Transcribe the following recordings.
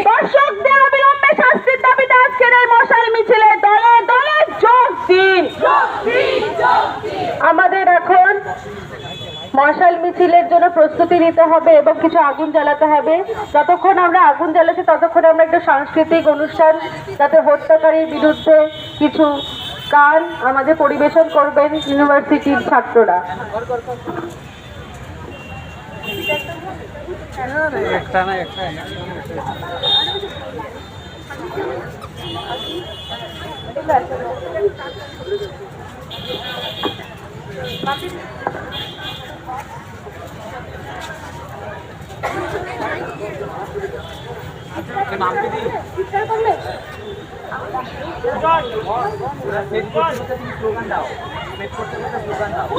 দর্শকদের অবিলম্বে শাস্তির দাবিতে আজকের এই মশাল মিছিলে দলে দলে যোগ দিন। আমাদের এখন মশাল মিছিলের জন্য প্রস্তুতি নিতে হবে এবং কিছু আগুন জ্বালাতে হবে। যতক্ষণ আমরা আগুন জ্বালাচ্ছি ততক্ষণ আমরা একটা সাংস্কৃতিক অনুষ্ঠান, যাতে হত্যাকারীর বিরুদ্ধে কিছু গান আমাদের পরিবেশন করবেন ইউনিভার্সিটির ছাত্ররা।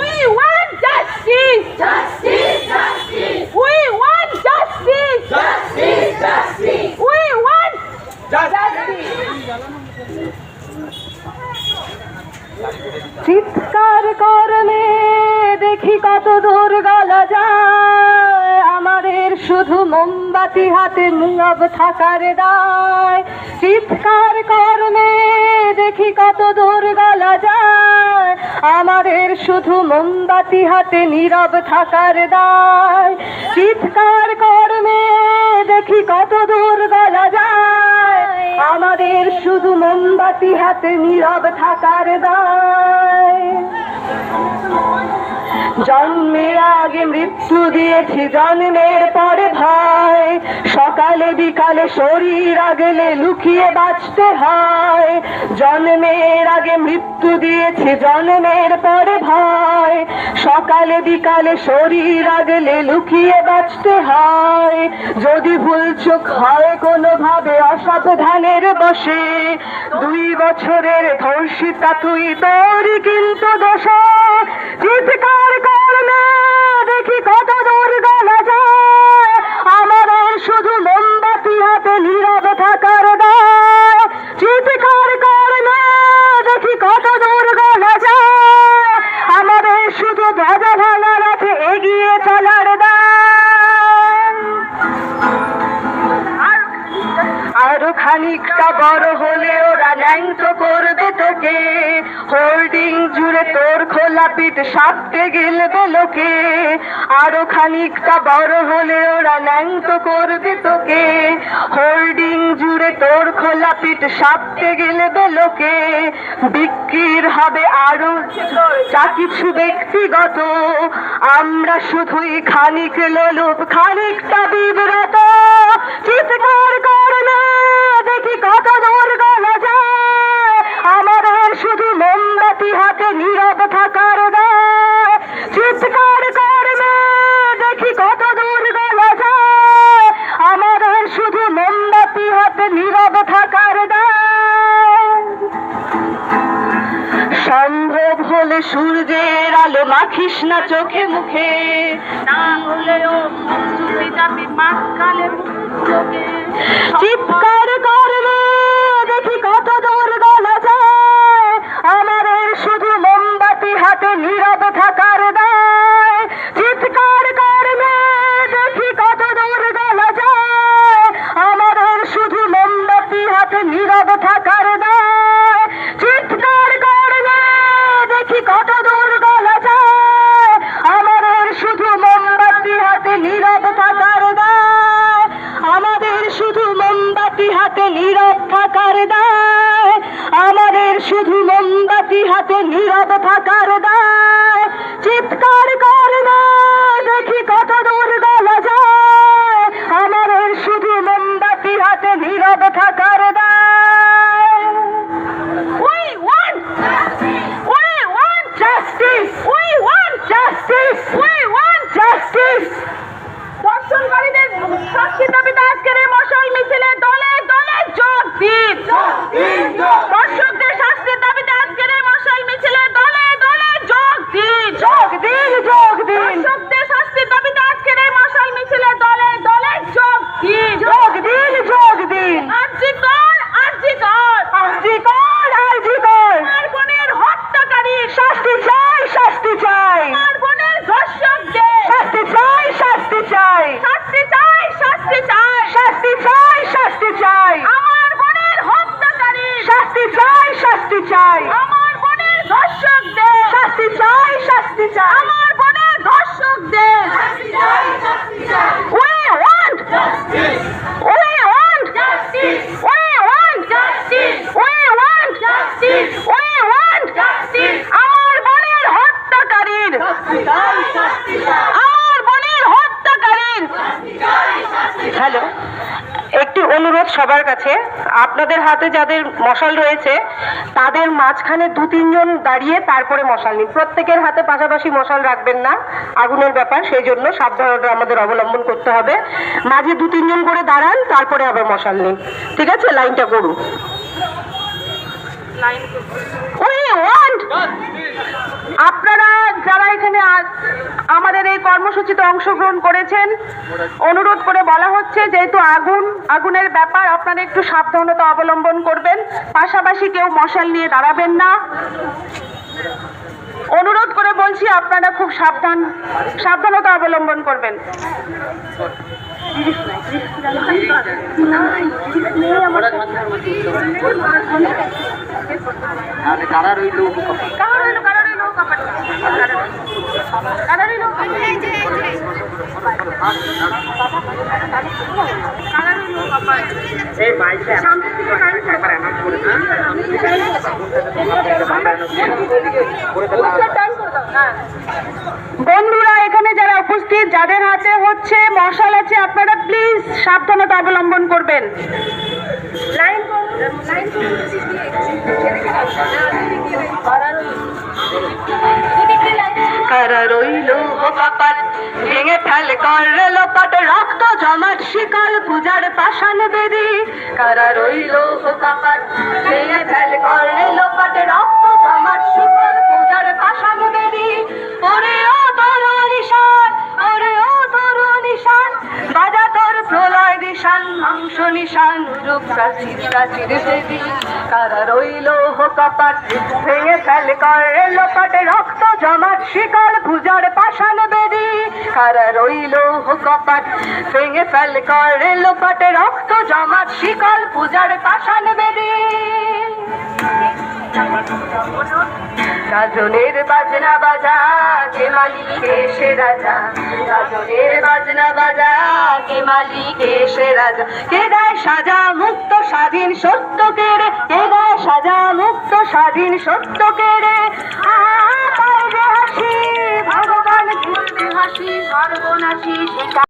We want justice! Justice! Justice! We want justice! Justice! Justice! We want justice! চিৎকার করলে দেখি কত দূর গলা যায়, আমাদের শুধু মোমবাতি হাতে নীরব থাকার দায়। চিৎকার করলে দেখি কত দূর গলা যায়, আমাদের শুধু মোমবাতি হাতে নীরব থাকার দায়। চিৎকার করলে দেখি কত দূর গলা যায়, আমাদের শুধু মোমবাতি হাতে নীরব থাকার দায়। জন্মের আগে মৃত্যু দিয়েছি, জন্মের পরে ভয়, সকালে বিকালে শরীর আগলে লুকিয়ে বাঁচতে হয়। জন্মের আগে মৃত্যু দিয়েছি, জন্মের পরে ভয়, সকালে বিকালে শরীর আগলে লুকিয়ে বাঁচতে হয়। যদি ভুল চোখ হয় কোনোভাবে অসাবধানের বসে, 2 বছরের ধর্ষিতা তুই তোর কিন্তু দোষে। চিৎকার করলে দেখি কত দূর গলা যায়, আমাদের শুধু মোমবাতি হাতে নীরব থাকার দায়। চিৎকার করলে দেখি কত দূর গলা যায়, আমাদের শুধু ধ্বজা ভাঙা রাখে এগিয়ে চলার দায়। আরো খানিকটা বড় হলে ওরা ন্যাংটো করবে তোকে, হোল্ডিং জুড়ে তোর খোলা পিঠ সাপটে গিলবে লোকে। আরো খানিকটা বড় হলে ওরা ন্যাংটো করবে তোকে, হোল্ডিং জুড়ে তোর খোলা পিঠ সাপটে গিলবে লোকে। বিক্রির হবে আরো যা কিছু ব্যক্তিগত, আমরা শুধুই খানিক লোলুপ খানিকটা বিব্রত। চিৎকার করলে দেখি কত দূর গলা যায়, আমাদের শুধু মোমবাতি হাতে নীরব থাকার দায়। চিৎকার করলে দেখি কত দূর গলা যায়, আমাদের শুধু মোমবাতি হাতে নীরব থাকার দায়। সম্ভব হলে সূর্যের আলো মাখিস না চোখে মুখে, না হলেও যাবে মাঝখানে মুখে। চিৎকার করলে দেখি কত দূর গলা যায়, আমাদের শুধু মোমবাতি হাতে নীরব থাকার দায়। চিৎকার করলে দেখি কত দূর গলা যায়, আমাদের শুধু মোমবাতি হাতে নীরব থাকার দায়। চিৎকার করলে দেখি কত দূর গলা যায়, আমাদের শুধু মোমবাতি হাতে নীরব থাকার দায়। আমাদের শুধু মোমবাতি হাতে নীরব থাকার দায়, আমাদের শুধু মোমবাতি হাতে নীরব থাকার দায়। চিৎকার করলে দেখি কত দূর গলা যায়, আমাদের শুধু মোমবাতি হাতে নীরব থাকার দায়। We want justice! We want justice! We want justice! We want justice! দর্শনকারীদের শাস্তির দাবিতে আজকের এই মশাল মিছিলে দলে দলে যোগ দিন। দর্শকদের শাস্তির দাবিতে আজকের এই মশাল মিছিলে দলে দলে যোগ দিন। যোগ দিন, যোগ দিন। দর্শকদের শাস্তির দাবিতে আজকের এই মশাল মিছিলে দলে দলে যোগ দিন। যোগ দিন, যোগ দিন। আরজি কর, আরজি কর, আরজি কর, আরজি কর। আমার বোনের হত্যাকারী শাস্তি চাই, শাস্তি চাই। আমার বোনের ধর্ষকদের শাস্তি চাই, শাস্তি চাই, শাস্তি চাই, শাস্তি হ্যালো, একটি অনুরোধ সবার কাছে, আপনাদের হাতে যাদের মশাল রয়েছে তাদের মাঝখানে 2-3 জন দাঁড়িয়ে তারপরে মশাল নিন। প্রত্যেকের হাতে পাশাপাশি মশাল রাখবেন না, আগুনের ব্যাপার, সেই জন্য সাবধানতা আমাদের অবলম্বন করতে হবে। মাঝে 2-3 জন করে দাঁড়ান, তারপরে আবার মশাল নিন। ঠিক আছে, লাইনটা করুন। আপনারা যারা এখানে আমাদের এই কর্মসূচিতে অংশগ্রহণ করেছেন, অনুরোধ করে বলা হচ্ছে যেহেতু আগুনের ব্যাপার আপনারা একটু সাবধানতা অবলম্বন করবেন, পাশাপাশি কেউ মশাল নিয়ে দাঁড়াবেন না। অনুরোধ করে বলছি আপনারা খুব সাবধানতা অবলম্বন করবেন। বন্ধুরা এখানে যারা উপস্থিত, যাদের হাতে হচ্ছে মশাল আছে, আপনারা প্লিজ সাবধানতা অবলম্বন করবেন। কারা রইল কপাট, ভেঙে ফেল করে লোপাট, রক্ত জমাট শিকল পূজার পাষাণ বেদি। কারা রইল কপাট, ভেঙে ফেল করে লোপাট, রক্ত জমাট শিকল পূজার পাষাণ বেদি। ওরে ও তরু নিশান, ওরে ও তরু নিশান, বাজা তোর প্রলয় দিশান, ধ্বংস নিশান, রূপ প্রাচীর প্রাচীর দেবী। কারা রইল কপাট, ভেঙে ফেল করে লোপাট, রক্ত জমাট শিকল পূজার পাষাণ বেদি। কারা রইল কপাট, ভেঙে ফেল করে লোপাট, রক্ত জমাট শিকল পূজার পাষাণ বেদি। গাজনের বাজনা বাজা, কে মালিক এসে রাজা। গাজনের বাজনা বাজা, কে মালিক এসে রাজা। কে দেয় সাজা মুক্ত স্বাধীন সত্যকে রে, কে দেয় সাজা মুক্ত স্বাধীন সত্যকে রে। হাসি ভগবান ঘুরবে হাসি, সর্বনাশী শিকার